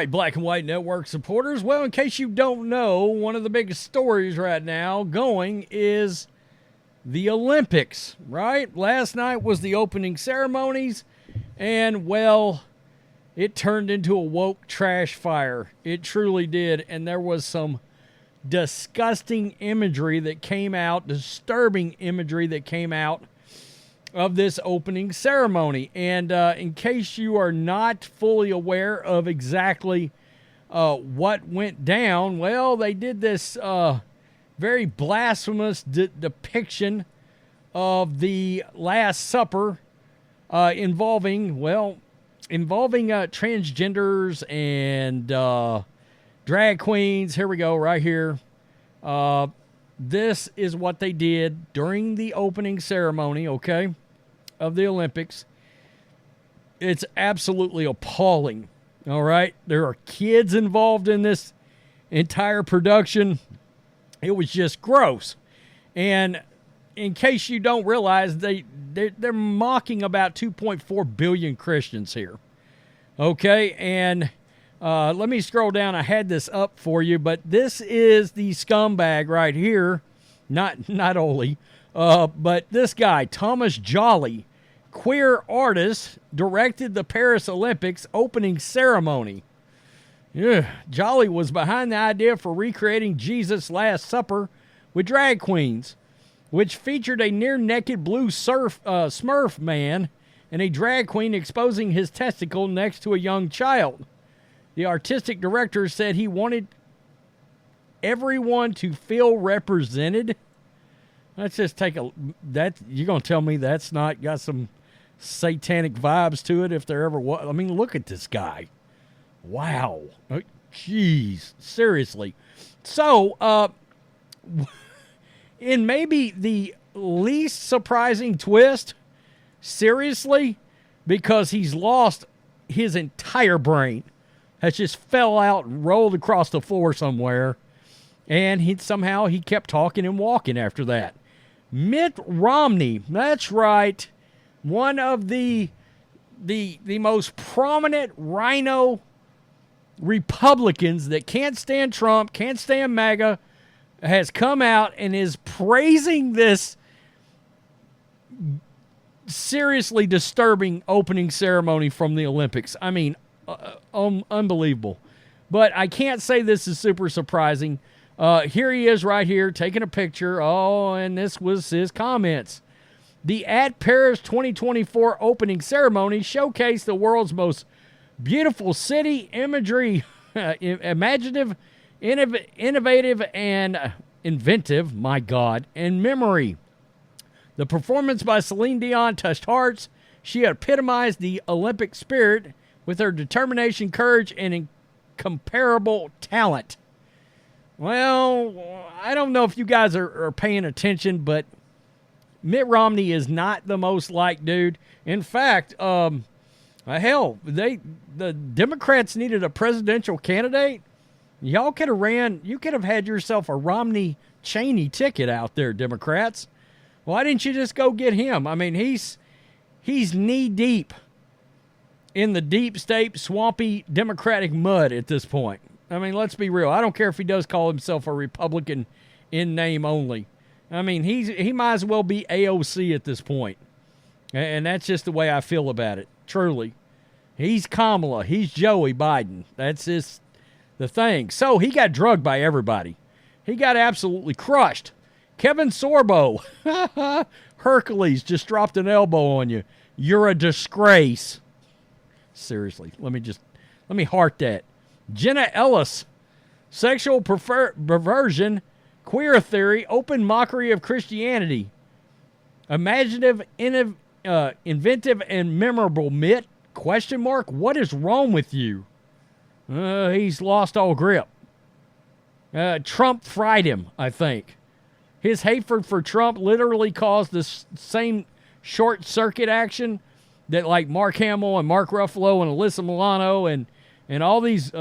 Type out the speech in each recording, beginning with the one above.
right, Black and White Network supporters. Well, in case you don't know, one of the biggest stories right now going is the Olympics, right? Last night was the opening ceremonies, and, well, it turned into a woke trash fire. It truly did, and there was some disgusting imagery that came out, disturbing imagery that came out of this opening ceremony. And in case you are not fully aware of exactly what went down, well, they did this very blasphemous depiction of the Last Supper involving transgenders and drag queens. Here we go, right here. This is what they did during the opening ceremony, okay, of the Olympics. It's absolutely appalling, all right? There are kids involved in this entire production. It was just gross. And in case you don't realize, they're mocking about 2.4 billion Christians here, okay? And let me scroll down. I had this up for you, but this is the scumbag right here. Not Oli, but this guy, Thomas Jolly, queer artist, directed the Paris Olympics opening ceremony. Yeah, Jolly was behind the idea for recreating Jesus' Last Supper with drag queens, which featured a near-naked blue Smurf man and a drag queen exposing his testicle next to a young child. The artistic director said he wanted everyone to feel represented. Let's just take that. You're going to tell me that's not got some satanic vibes to it if there ever was. I mean, look at this guy. Wow. Jeez. Seriously. So, in maybe the least surprising twist, seriously, because he's lost his entire brain. Has just fell out and rolled across the floor somewhere. And he kept talking and walking after that. Mitt Romney, that's right. One of the most prominent RINO Republicans that can't stand Trump, can't stand MAGA, has come out and is praising this seriously disturbing opening ceremony from the Olympics. I mean, unbelievable. But I can't say this is super surprising. Here he is right here taking a picture. Oh, and this was his comments. The At Paris 2024 opening ceremony showcased the world's most beautiful city, imagery, imaginative, innovative, and inventive, my God, and memory. The performance by Celine Dion touched hearts. She epitomized the Olympic spirit with her determination, courage, and incomparable talent. Well, I don't know if you guys are paying attention, but Mitt Romney is not the most liked dude. In fact, hell, the Democrats needed a presidential candidate. Y'all could have you could have had yourself a Romney-Cheney ticket out there, Democrats. Why didn't you just go get him? I mean, he's knee-deep in the deep state, swampy Democratic mud at this point. I mean, let's be real. I don't care if he does call himself a Republican in name only. I mean, he might as well be AOC at this point. And that's just the way I feel about it, truly. He's Kamala. He's Joey Biden. That's the thing. So he got drugged by everybody. He got absolutely crushed. Kevin Sorbo, Hercules just dropped an elbow on you. You're a disgrace. Seriously, let me heart that. Jenna Ellis, sexual perversion, queer theory, open mockery of Christianity. Imaginative, inventive, and memorable. Mitt? ? What is wrong with you? He's lost all grip. Trump fried him, I think. His hatred for Trump literally caused the same short circuit action that like Mark Hamill and Mark Ruffalo and Alyssa Milano and all these,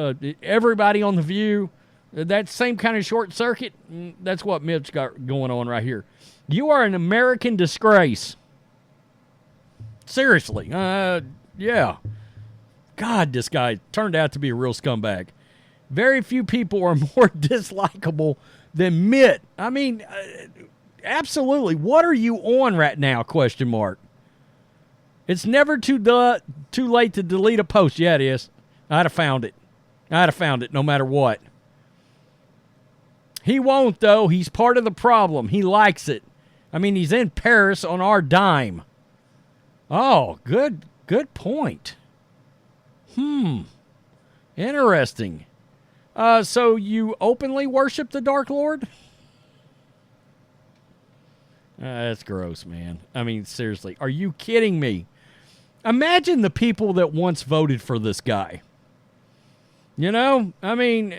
everybody on The View, that same kind of short circuit, that's what Mitt's got going on right here. You are an American disgrace. Seriously. Yeah. God, this guy turned out to be a real scumbag. Very few people are more dislikable than Mitt. I mean, absolutely. What are you on right now? Question mark. It's never too late to delete a post. Yeah, it is. I'd have found it. No matter what. He won't, though. He's part of the problem. He likes it. I mean, he's in Paris on our dime. Oh, good point. Interesting. So you openly worship the Dark Lord? That's gross, man. I mean, seriously. Are you kidding me? Imagine the people that once voted for this guy. You know? I mean,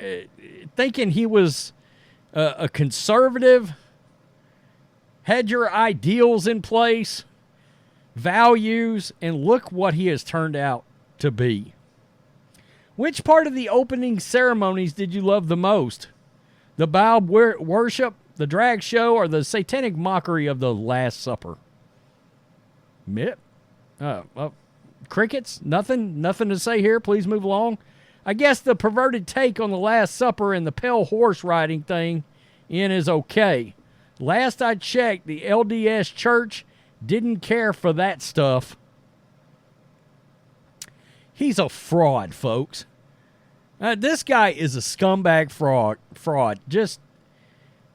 thinking he was a conservative, had your ideals in place, values, and look what he has turned out to be. Which part of the opening ceremonies did you love the most? The Baal worship, the drag show, or the satanic mockery of the Last Supper? Mitt? Crickets? Nothing to say here. Please move along. I guess the perverted take on the Last Supper and the pale horse riding thing is okay. Last I checked, the LDS church didn't care for that stuff. He's a fraud, folks. This guy is a scumbag fraud.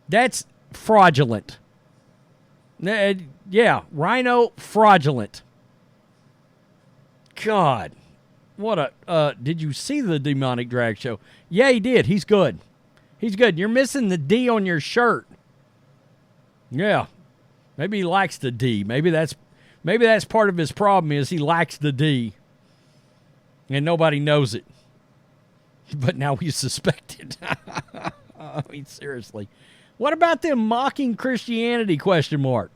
That's fraudulent. Yeah, RINO fraudulent. God, what did you see the demonic drag show? Yeah, he did. He's good. You're missing the D on your shirt. Yeah, maybe he likes the D. Maybe that's part of his problem is he likes the D. And nobody knows it. But now we suspect it. I mean, seriously. What about them mocking Christianity, question mark?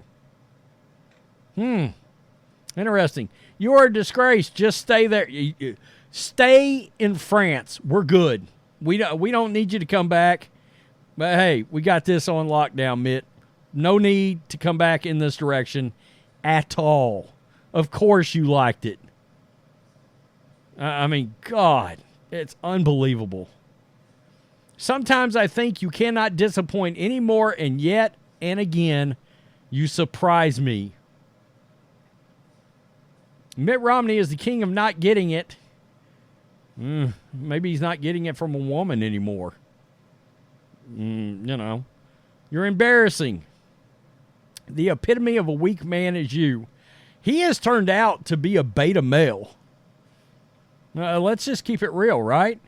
Interesting. You're a disgrace. Just stay there. Stay in France. We're good. We don't need you to come back. But hey, we got this on lockdown, Mitt. No need to come back in this direction at all. Of course you liked it. I mean, God, it's unbelievable. Sometimes I think you cannot disappoint anymore, and yet and again, you surprise me. Mitt Romney is the king of not getting it. Maybe he's not getting it from a woman anymore. You're embarrassing. The epitome of a weak man is you. He has turned out to be a beta male. Let's just keep it real, right?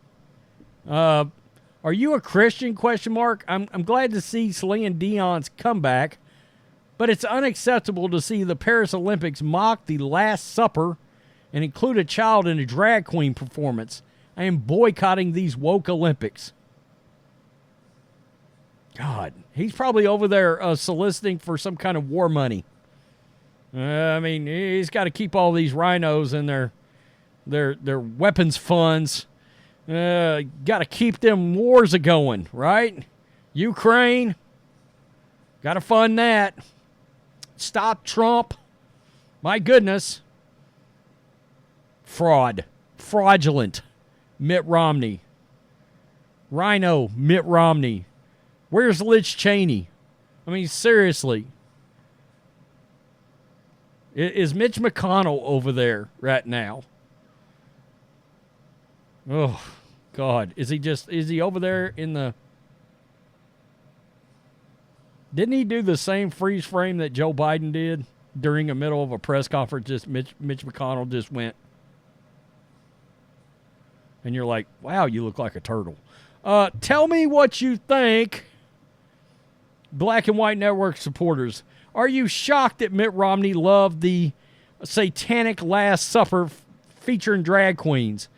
Are you a Christian? Question mark. I'm glad to see Celine Dion's comeback, but it's unacceptable to see the Paris Olympics mock the Last Supper and include a child in a drag queen performance. I am boycotting these woke Olympics. God, he's probably over there soliciting for some kind of war money. I mean, he's got to keep all these rhinos in their weapons funds. Got to keep them wars a-going, right? Ukraine, got to fund that. Stop Trump. My goodness. Fraudulent. Mitt Romney. RINO Mitt Romney. Where's Liz Cheney? I mean, seriously. Is Mitch McConnell over there right now? Oh, God. Is he over there in the... Didn't he do the same freeze frame that Joe Biden did during the middle of a press conference? Just Mitch McConnell just went. And you're like, wow, you look like a turtle. Tell me what you think, Black and White Network supporters. Are you shocked that Mitt Romney loved the satanic Last Supper featuring drag queens?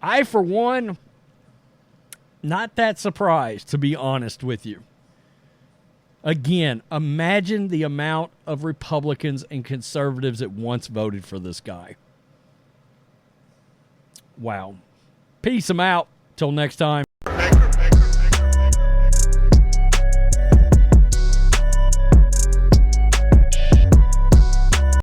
I, for one, not that surprised, to be honest with you. Again, imagine the amount of Republicans and conservatives that once voted for this guy. Wow. Peace. I'm out. Till next time.